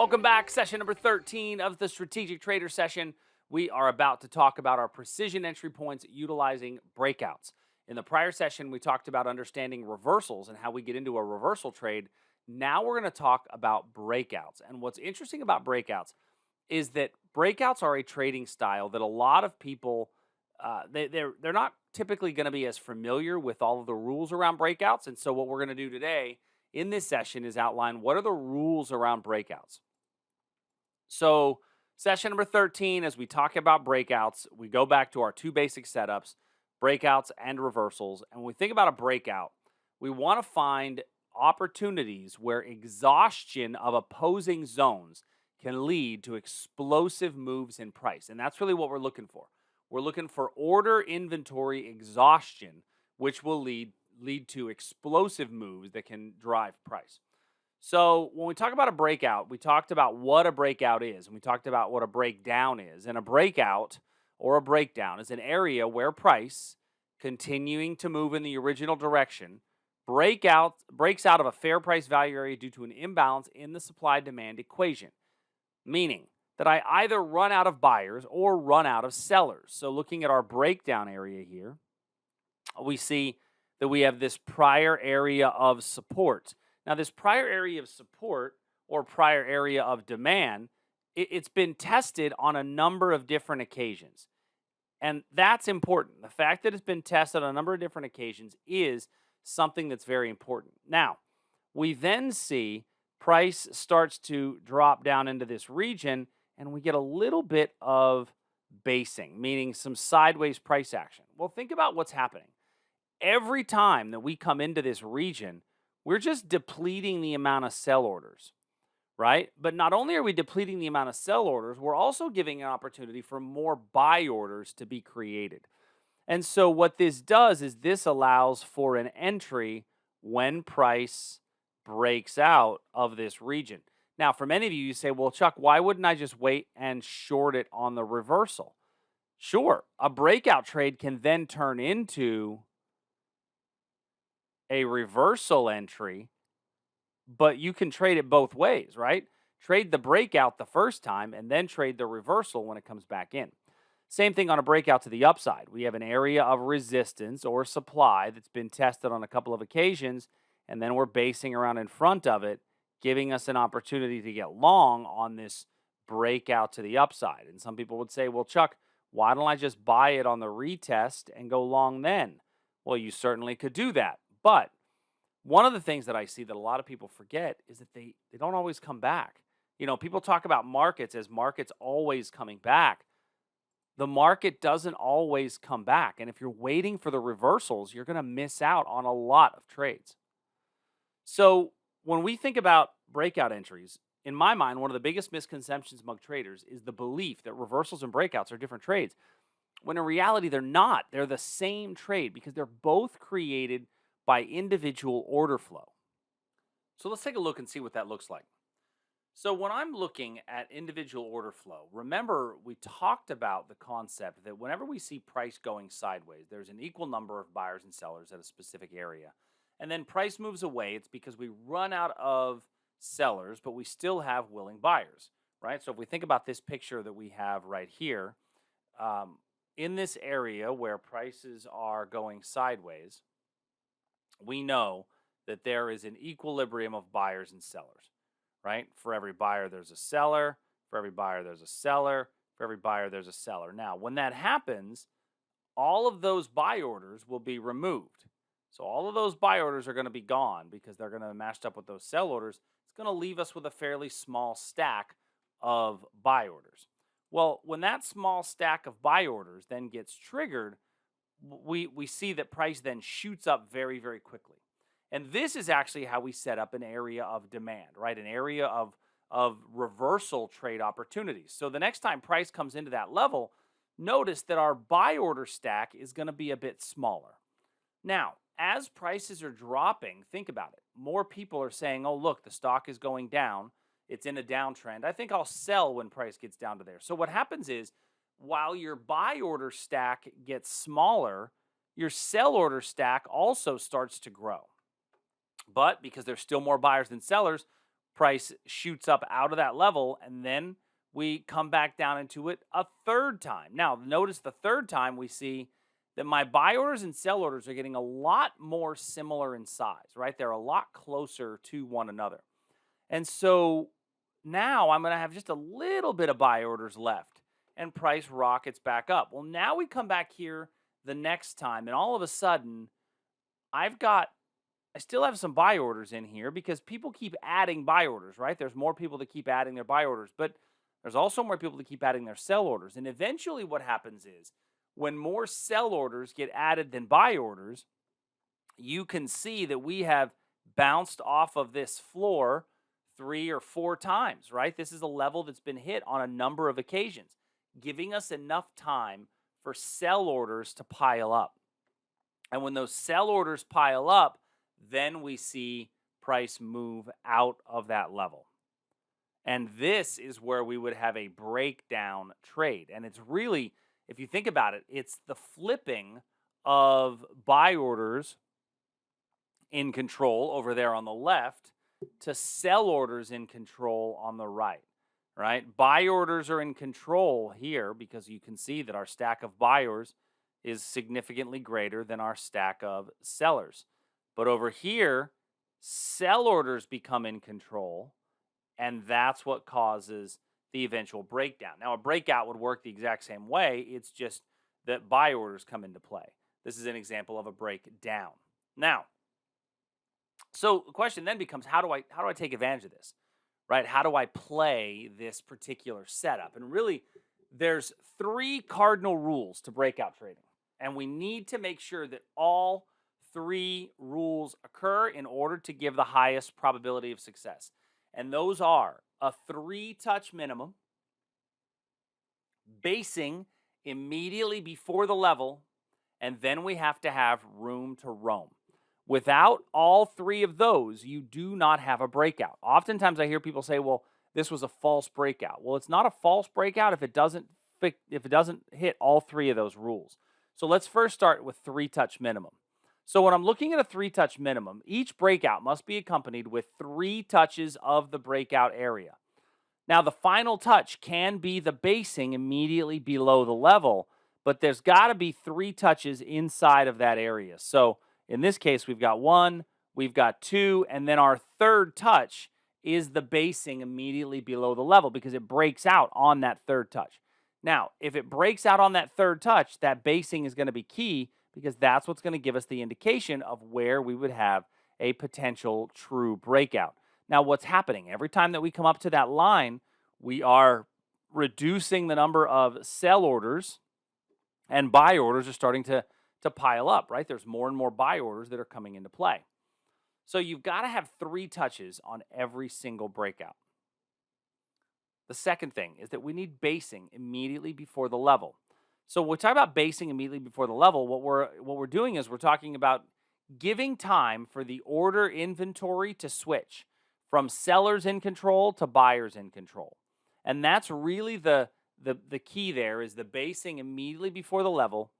Welcome back. Session number 13 of the Strategic Trader session. We are about to talk about our precision entry points utilizing breakouts. In the prior session, we talked about understanding reversals and how we get into a reversal trade. Now we're going to talk about breakouts. And what's interesting about breakouts is that breakouts are a trading style that a lot of people they're not typically going to be as familiar with all of the rules around breakouts. And so what we're going to do today in this session is outline what are the rules around breakouts. So session number 13, as we talk about breakouts, we go back to our two basic setups, breakouts and reversals. And when we think about a breakout, we want to find opportunities where exhaustion of opposing zones can lead to explosive moves in price. And that's really what we're looking for. We're looking for order inventory exhaustion, which will lead to explosive moves that can drive price. So when we talk about a breakout, we talked about what a breakout is, and we talked about what a breakdown is. And a breakout or a breakdown is an area where price, continuing to move in the original direction, breaks out of a fair price value area due to an imbalance in the supply-demand equation, meaning that I either run out of buyers or run out of sellers. So looking at our breakdown area here, we see that we have this prior area of support. Now, this prior area of support or prior area of demand, it's been tested on a number of different occasions. And that's important. The fact that it's been tested on a number of different occasions is something that's very important. Now, we then see price starts to drop down into this region, and we get a little bit of basing, meaning some sideways price action. Well, think about what's happening. Every time that we come into this region, we're just depleting the amount of sell orders, right? But not only are we depleting the amount of sell orders, we're also giving an opportunity for more buy orders to be created. And so what this does is this allows for an entry when price breaks out of this region. Now, for many of you, you say, well, Chuck, why wouldn't I just wait and short it on the reversal? Sure, a breakout trade can then turn into a reversal entry, but you can trade it both ways, right? Trade the breakout the first time and then trade the reversal when it comes back in. Same thing on a breakout to the upside. We have an area of resistance or supply that's been tested on a couple of occasions, and then we're basing around in front of it, giving us an opportunity to get long on this breakout to the upside. And some people would say, well, Chuck, why don't I just buy it on the retest and go long then? Well, you certainly could do that. But one of the things that I see that a lot of people forget is that they don't always come back. You know, people talk about markets as markets always coming back. The market doesn't always come back. And if you're waiting for the reversals, you're going to miss out on a lot of trades. So when we think about breakout entries, in my mind, one of the biggest misconceptions among traders is the belief that reversals and breakouts are different trades, when in reality, they're not. They're the same trade because they're both created by individual order flow. So let's take a look and see what that looks like. So when I'm looking at individual order flow, remember we talked about the concept that whenever we see price going sideways, there's an equal number of buyers and sellers at a specific area. And then price moves away. It's because we run out of sellers, but we still have willing buyers, right? So if we think about this picture that we have right here, in this area where prices are going sideways, we know that there is an equilibrium of buyers and sellers, right? For every buyer, there's a seller. For every buyer, there's a seller. For every buyer, there's a seller. Now, when that happens, all of those buy orders will be removed. So all of those buy orders are going to be gone because they're going to be matched up with those sell orders. It's going to leave us with a fairly small stack of buy orders. Well, when that small stack of buy orders then gets triggered, we see that price then shoots up very, very quickly. And this is actually how we set up an area of demand, right? An area of reversal trade opportunities. So the next time price comes into that level, notice that our buy order stack is going to be a bit smaller. Now, as prices are dropping, think about it. More people are saying, oh, look, the stock is going down. It's in a downtrend. I think I'll sell when price gets down to there. So what happens is, while your buy order stack gets smaller, your sell order stack also starts to grow. But because there's still more buyers than sellers, Price shoots up out of that level, and then we come back down into it a third time. Now, notice the third time we see that my buy orders and sell orders are getting a lot more similar in size, right? They're a lot closer to one another. And so now I'm going to have just a little bit of buy orders left, and price rockets back up. Well, now we come back here the next time, and all of a sudden, I still have some buy orders in here because people keep adding buy orders, right? There's more people that keep adding their buy orders, but there's also more people that keep adding their sell orders. And eventually what happens is when more sell orders get added than buy orders, you can see that we have bounced off of this floor 3 or 4 times, right? This is a level that's been hit on a number of occasions, giving us enough time for sell orders to pile up. And when those sell orders pile up, then we see price move out of that level. And this is where we would have a breakdown trade. And it's really, if you think about it, it's the flipping of buy orders in control over there on the left to sell orders in control on the right, right? Buy orders are in control here because you can see that our stack of buyers is significantly greater than our stack of sellers. But over here, sell orders become in control, and that's what causes the eventual breakdown. Now, a breakout would work the exact same way. It's just that buy orders come into play. This is an example of a breakdown. Now, so the question then becomes, how do I take advantage of this, right? How do I play this particular setup? And really, there's 3 cardinal rules to breakout trading, and we need to make sure that all 3 rules occur in order to give the highest probability of success. And those are a 3-touch minimum, basing immediately before the level, and then we have to have room to roam. Without all 3 of those, you do not have a breakout. Oftentimes I hear people say, well, this was a false breakout. Well, it's not a false breakout if it doesn't hit all 3 of those rules. So let's first start with 3-touch minimum. So when I'm looking at a 3-touch minimum, each breakout must be accompanied with 3 touches of the breakout area. Now, the final touch can be the basing immediately below the level, but there's got to be 3 touches inside of that area. So in this case, we've got 1, we've got 2, and then our third touch is the basing immediately below the level because it breaks out on that third touch. Now, if it breaks out on that third touch, that basing is going to be key because that's what's going to give us the indication of where we would have a potential true breakout. Now, what's happening? Every time that we come up to that line, we are reducing the number of sell orders, and buy orders are starting to pile up, right? There's more and more buy orders that are coming into play. So you've got to have 3 touches on every single breakout. The second thing is that we need basing immediately before the level. So when we talk about basing immediately before the level, what we're doing is we're talking about giving time for the order inventory to switch from sellers in control to buyers in control. And that's really the key there is the basing immediately before the level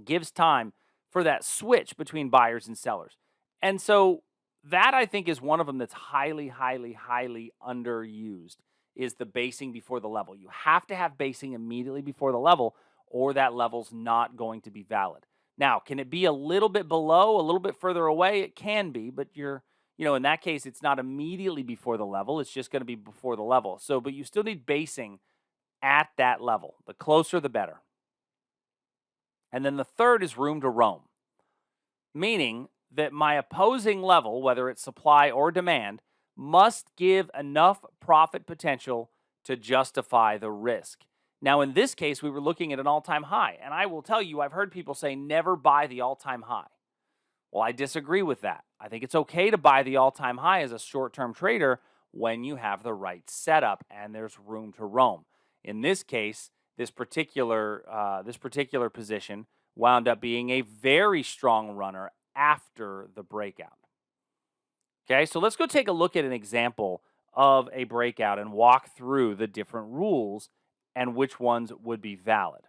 gives time for that switch between buyers and sellers. And so that I think is one of them that's highly, highly, highly underused is the basing before the level. You have to have basing immediately before the level or that level's not going to be valid. Now, can it be a little bit below, a little bit further away? It can be, but in that case, it's not immediately before the level. It's just going to be before the level. So, but you still need basing at that level. The closer, the better. And then the third is room to roam, meaning that my opposing level, whether it's supply or demand, must give enough profit potential to justify the risk. Now, in this case, we were looking at an all-time high, and I will tell you, I've heard people say never buy the all-time high. Well, I disagree with that. I think it's okay to buy the all-time high as a short-term trader when you have the right setup and there's room to roam. In this case, this particular position wound up being a very strong runner after the breakout. Okay, so let's go take a look at an example of a breakout and walk through the different rules and which ones would be valid.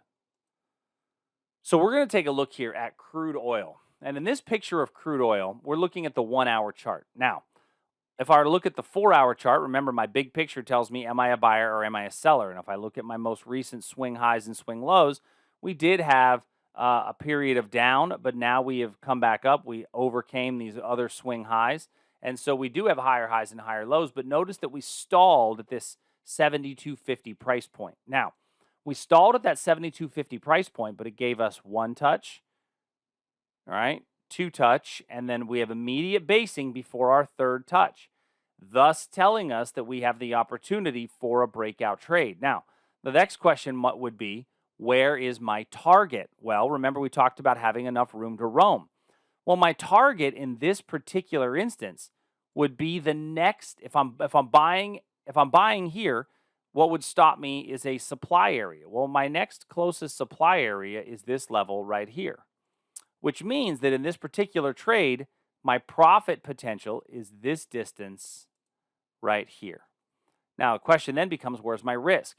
So we're going to take a look here at crude oil. And in this picture of crude oil, we're looking at the 1-hour chart. Now, If I were to look at the 4-hour chart, remember my big picture tells me, am I a buyer or am I a seller? And if I look at my most recent swing highs and swing lows, we did have a period of down, but now we have come back up. We overcame these other swing highs. And so we do have higher highs and higher lows, but notice that we stalled at this 72.50 price point. Now, we stalled at that 72.50 price point, but it gave us one touch, all right, two touch, and then we have immediate basing before our third touch, thus telling us that we have the opportunity for a breakout trade. Now, the next question would be, where is my target? Well, remember we talked about having enough room to roam. Well, my target in this particular instance would be the next, if I'm buying here, what would stop me is a supply area. Well, my next closest supply area is this level right here, which means that in this particular trade, my profit potential is this distance right here. Now, the question then becomes, where's my risk?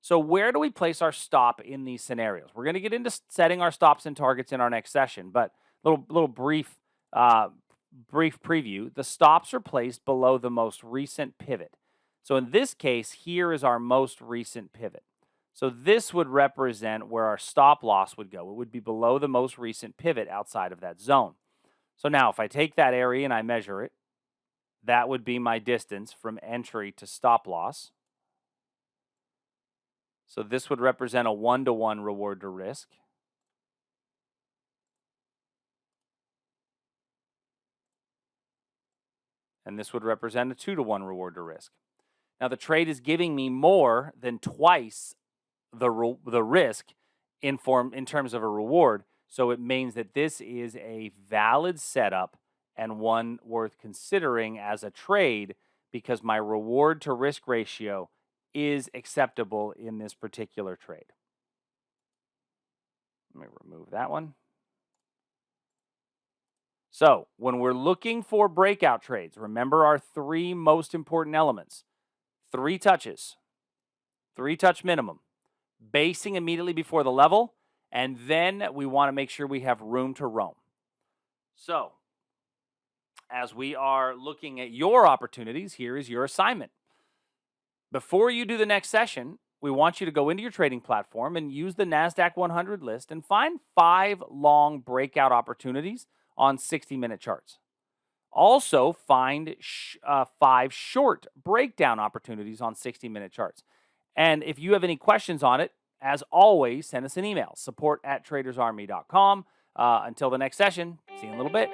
So where do we place our stop in these scenarios? We're going to get into setting our stops and targets in our next session, but little brief preview. The stops are placed below the most recent pivot. So in this case, here is our most recent pivot. So this would represent where our stop loss would go. It would be below the most recent pivot outside of that zone. So now if I take that area and I measure it, that would be my distance from entry to stop loss. So this would represent a 1-to-1 reward to risk. And this would represent a 2-to-1 reward to risk. Now the trade is giving me more than twice the risk in terms of a reward. So it means that this is a valid setup and one worth considering as a trade because my reward to risk ratio is acceptable in this particular trade. Let me remove that one. So when we're looking for breakout trades, remember our three most important elements: 3 touches, 3-touch minimum, basing immediately before the level, and then we want to make sure we have room to roam. So as we are looking at your opportunities, here is your assignment. Before you do the next session, we want you to go into your trading platform and use the NASDAQ 100 list and find 5 long breakout opportunities on 60-minute charts. Also, find 5 short breakdown opportunities on 60-minute charts. And if you have any questions on it, as always, send us an email, support@tradersarmy.com. Until the next session, see you in a little bit.